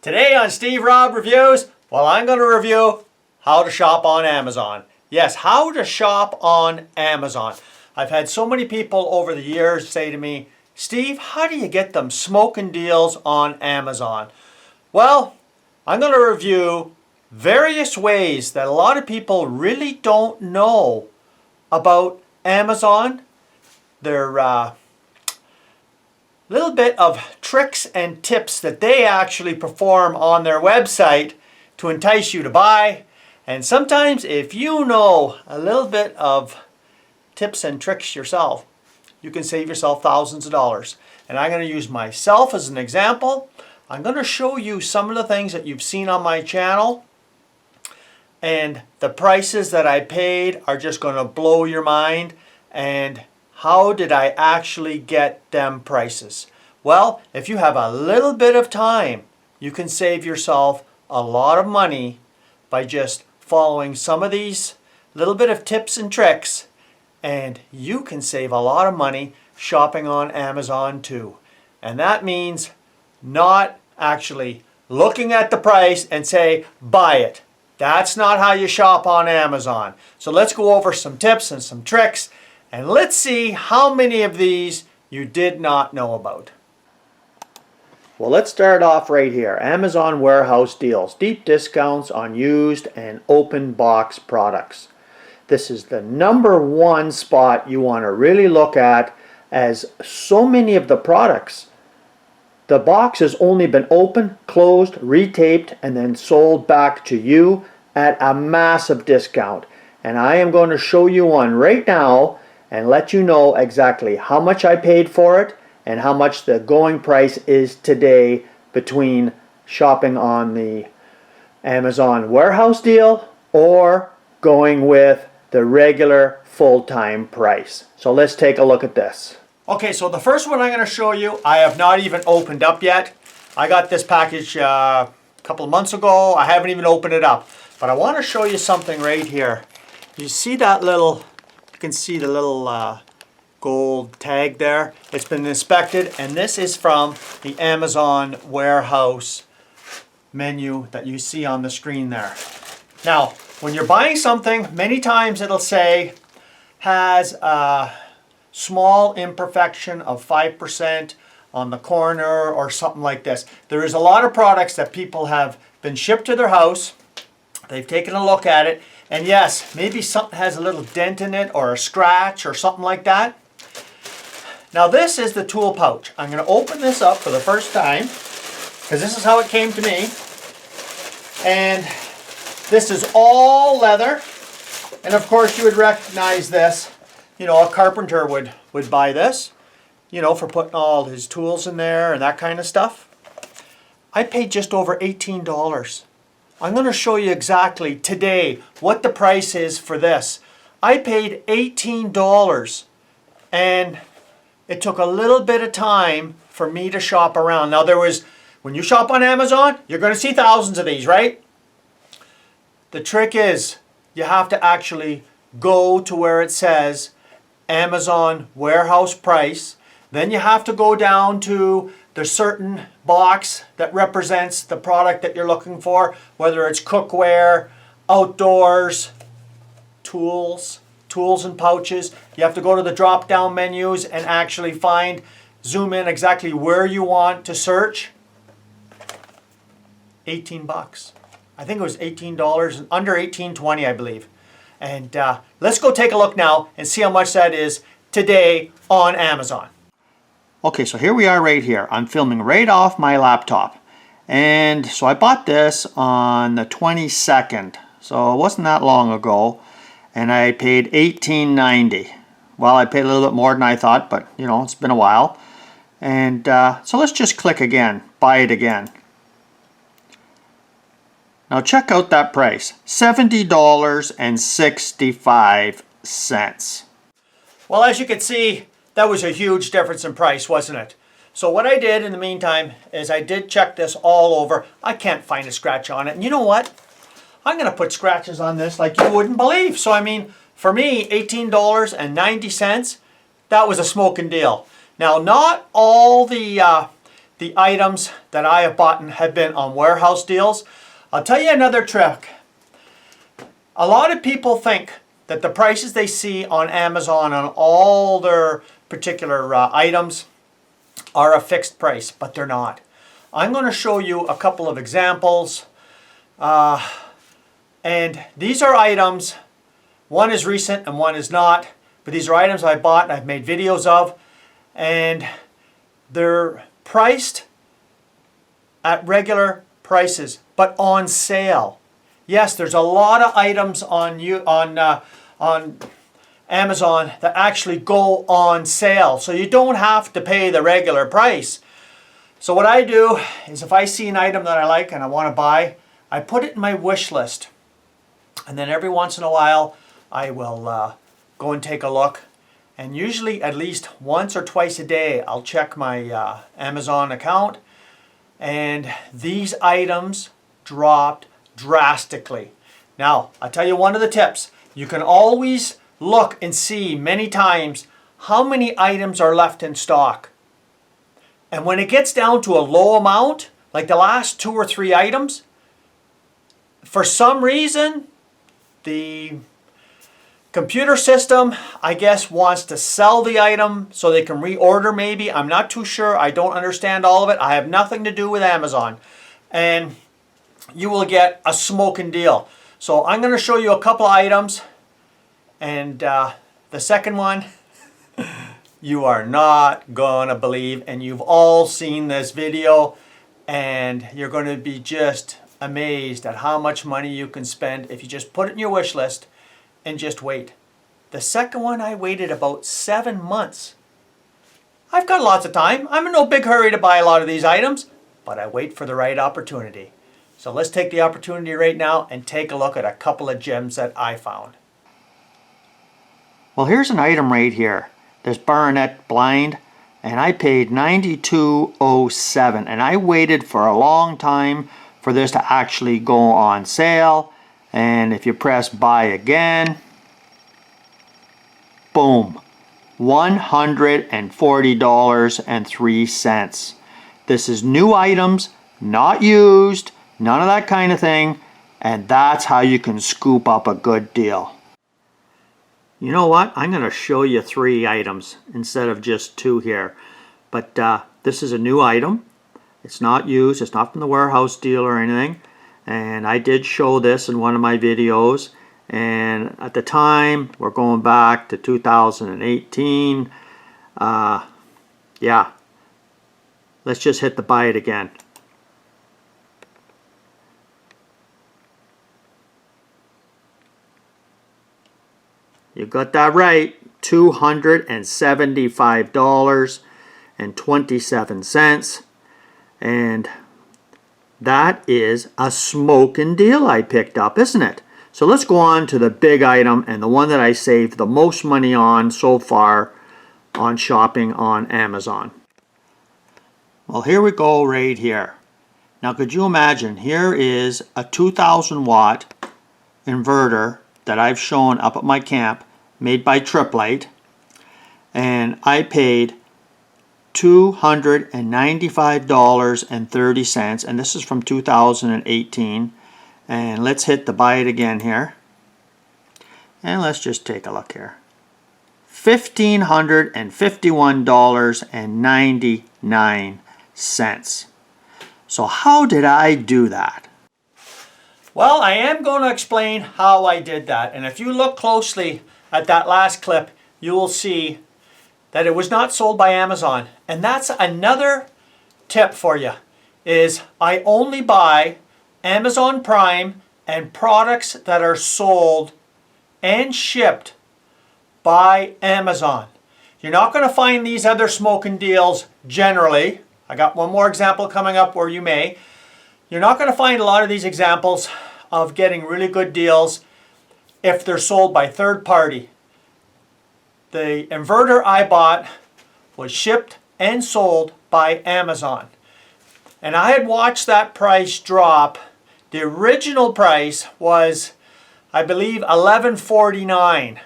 Today on Steve Rob Reviews, well, I'm going to review how to shop on Amazon. Yes, how to shop on Amazon. I've had so many people over the years say to me, Steve, how do you get them smoking deals on Amazon? Well, I'm going to review various ways that a lot of people really don't know about Amazon. They're little bit of tricks and tips that they actually perform on their website to entice you to buy. And sometimes if you know a little bit of tips and tricks yourself, you can save yourself thousands of dollars. And I'm going to use myself as an example. I'm going to show you some of the things that you've seen on my channel, and the prices that I paid are just going to blow your mind. And how did I actually get them prices? Well, if you have a little bit of time, you can save yourself a lot of money by just following some of these little bit of tips and tricks, and you can save a lot of money shopping on Amazon too. And that means not actually looking at the price and say, buy it. That's not how you shop on Amazon. So let's go over some tips and some tricks, and let's see how many of these you did not know about. Well, let's start off right here. Amazon Warehouse Deals. Deep discounts on used and open box products. This is the #1 spot you want to really look at, as so many of the products, the box has only been opened, closed, retaped, and then sold back to you at a massive discount. And I am going to show you one right now and let you know exactly how much I paid for it and how much the going price is today between shopping on the Amazon Warehouse Deal or going with the regular full-time price. So let's take a look at this. Okay, so the first one I'm going to show you, I have not even opened up yet. I got this package a couple of months ago. I haven't even opened it up. But I want to show you something right here. You see that little, you can see the little gold tag there. It's been inspected, and this is from the Amazon Warehouse menu that you see on the screen there. Now, when you're buying something, many times it'll say has a small imperfection of 5% on the corner or something like this. There is a lot of products that people have been shipped to their house. They've taken a look at it, and yes, maybe something has a little dent in it or a scratch or something like that. Now this is the tool pouch. I'm going to open this up for the first time because this is how it came to me. And this is all leather, and of course you would recognize this. You know, a carpenter would buy this, you know, for putting all his tools in there and that kind of stuff. I paid just over $18. I'm going to show you exactly today what the price is for this. I paid $18, and it took a little bit of time for me to shop around. Now when you shop on Amazon, you're going to see thousands of these, right? The trick is you have to actually go to where it says Amazon Warehouse Price. Then you have to go down to the certain box that represents the product that you're looking for, whether it's cookware, outdoors, tools and pouches. You have to go to the drop-down menus and actually zoom in exactly where you want to search. 18 bucks. I think it was $18, under $18.20, I believe. And let's go take a look now and see how much that is today on Amazon. Okay, so here we are right here. I'm filming right off my laptop. And so I bought this on the 22nd. So it wasn't that long ago. And I paid $18.90. Well, I paid a little bit more than I thought, but you know, it's been a while. And so let's just click again, buy it again. Now check out that price, $70.65. Well, as you can see, that was a huge difference in price, wasn't it? So what I did in the meantime is I did check this all over. I can't find a scratch on it. And you know what? I'm going to put scratches on this like you wouldn't believe. So I mean, for me, $18.90, that was a smoking deal. Now, not all the the items that I have bought have been on warehouse deals. I'll tell you another trick. A lot of people think that the prices they see on Amazon on all their particular items are a fixed price, but they're not. I'm going to show you a couple of examples. And these are items, one is recent and one is not, but these are items I bought and I've made videos of, and they're priced at regular prices, but on sale. Yes, there's a lot of items on Amazon that actually go on sale, so you don't have to pay the regular price. So what I do is if I see an item that I like and I want to buy, I put it in my wish list. And then every once in a while, I will go and take a look. And usually at least once or twice a day, I'll check my Amazon account. And these items dropped drastically. Now, I'll tell you one of the tips. You can always look and see many times how many items are left in stock. And when it gets down to a low amount, like the last 2 or 3 items, for some reason, the computer system, I guess, wants to sell the item so they can reorder maybe. I'm not too sure. I don't understand all of it. I have nothing to do with Amazon. And you will get a smoking deal. So I'm going to show you a couple items. And the second one, you are not going to believe. And you've all seen this video. And you're going to be just amazed at how much money you can spend if you just put it in your wish list and just wait. The second one, I waited about 7 months. I've got lots of time. I'm in no big hurry to buy a lot of these items, but I wait for the right opportunity. So let's take the opportunity right now and take a look at a couple of gems that I found. Well, here's an item right here. This Baronet blind, and I paid $92.07, and I waited for a long time for this to actually go on sale. And if you press buy again, boom, $140.03. This is new items, not used, none of that kind of thing, and that's how you can scoop up a good deal. You know what? I'm going to show you 3 items instead of just 2 here. But this is a new item. It's not used, it's not from the warehouse deal or anything. And I did show this in one of my videos. And at the time, we're going back to 2018. Yeah. Let's just hit the buy it again. You got that right. $275.27. And that is a smoking deal I picked up, isn't it? So let's go on to the big item and the one that I saved the most money on so far on shopping on Amazon. Well, here we go right here. Now, could you imagine? Here is a 2,000 watt inverter that I've shown up at my camp, made by Triplite, and I paid $295.30, and this is from 2018. And let's hit the buy it again here, and let's just take a look here. $1,551.99. So how did I do that? Well, I am going to explain how I did that, and if you look closely at that last clip, you will see that it was not sold by Amazon. And that's another tip for you, is I only buy Amazon Prime and products that are sold and shipped by Amazon. You're not going to find these other smoking deals generally. I got one more example coming up where you may. You're not going to find a lot of these examples of getting really good deals if they're sold by third party. The inverter I bought was shipped and sold by Amazon. And I had watched that price drop. The original price was, I believe, $11.49.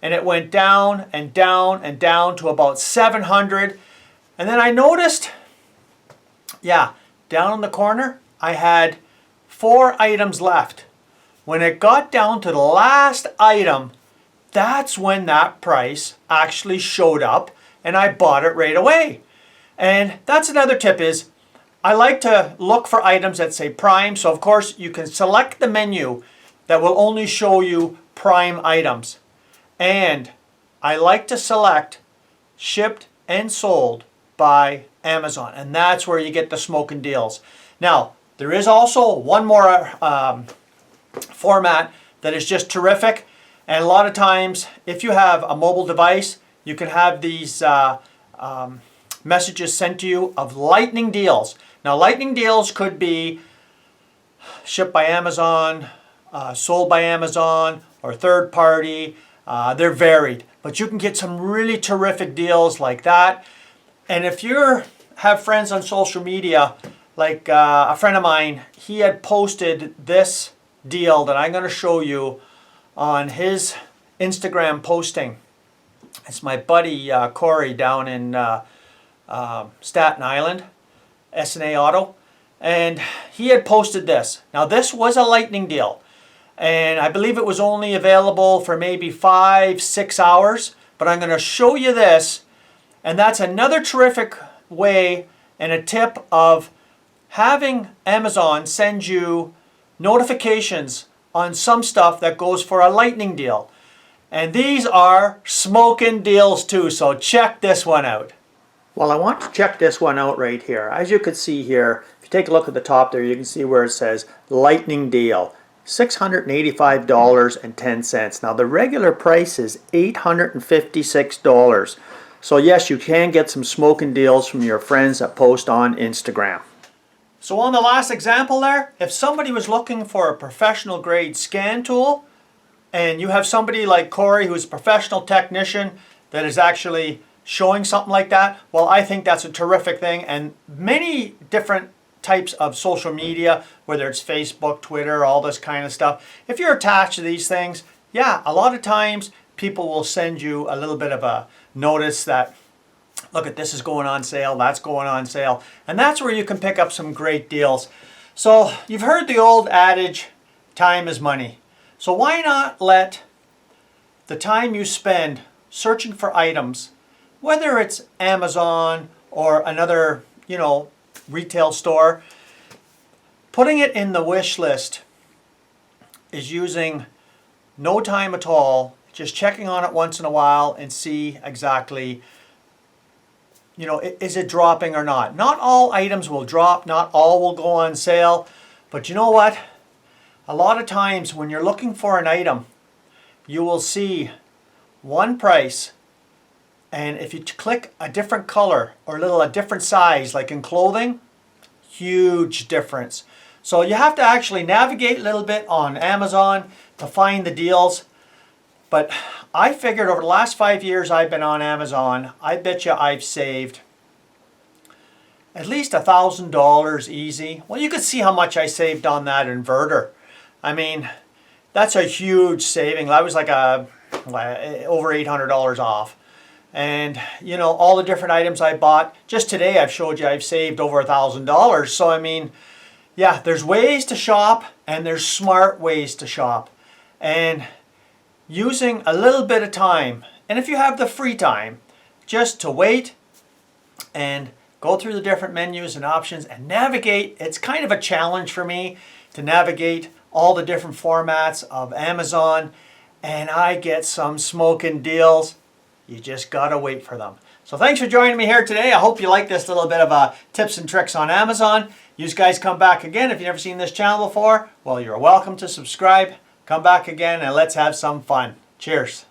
And it went down and down and down to about $700. And then I noticed Yeah, down in the corner, I had 4 items left. When it got down to the last item, that's when that price actually showed up and I bought it right away. And that's another tip is, I like to look for items that say Prime. So of course you can select the menu that will only show you Prime items. And I like to select shipped and sold by Amazon. And that's where you get the smoking deals. Now, there is also one more format that is just terrific. And a lot of times, if you have a mobile device, you can have these messages sent to you of lightning deals. Now, lightning deals could be shipped by Amazon, sold by Amazon, or third party. They're varied, but you can get some really terrific deals like that. And if you have friends on social media, like a friend of mine, he had posted this deal that I'm going to show you on his Instagram posting. It's my buddy Corey down in Staten Island, S&A Auto, and he had posted this. Now this was a lightning deal, and I believe it was only available for maybe 5-6 hours, but I'm going to show you this, and that's another terrific way and a tip of having Amazon send you notifications on some stuff that goes for a lightning deal. And these are smoking deals too, so check this one out. Well, I want to check this one out right here. As you can see here, if you take a look at the top there, you can see where it says lightning deal, $685.10. Now the regular price is $856. So yes, you can get some smoking deals from your friends that post on Instagram. So on the last example there, if somebody was looking for a professional grade scan tool, and you have somebody like Corey who's a professional technician that is actually showing something like that, well, I think that's a terrific thing. And many different types of social media, whether it's Facebook, Twitter, all this kind of stuff, if you're attached to these things, yeah, a lot of times people will send you a little bit of a notice that, look at this is going on sale, that's going on sale. And that's where you can pick up some great deals. So you've heard the old adage, time is money. So why not let the time you spend searching for items, whether it's Amazon or another, retail store, putting it in the wish list is using no time at all, just checking on it once in a while and see exactly, is it dropping or not? Not all items will drop, not all will go on sale, but you know what? A lot of times when you're looking for an item, you will see one price, and if you click a different color or a different size, like in clothing, huge difference. So you have to actually navigate a little bit on Amazon to find the deals. But I figured over the last 5 years I've been on Amazon, I bet you I've saved at least $1,000 easy. Well, you could see how much I saved on that inverter. I mean, that's a huge saving. That was like over $800 off. And all the different items I bought, just today I've showed you I've saved over $1,000. So I mean, yeah, there's ways to shop and there's smart ways to shop. And using a little bit of time, and if you have the free time, just to wait and go through the different menus and options and navigate. It's kind of a challenge for me to navigate all the different formats of Amazon, and I get some smoking deals. You just gotta wait for them. So thanks for joining me here today. I hope you like this little bit of tips and tricks on Amazon. You guys come back again. If you've never seen this channel before, well, you're welcome to subscribe. Come back again and let's have some fun. Cheers.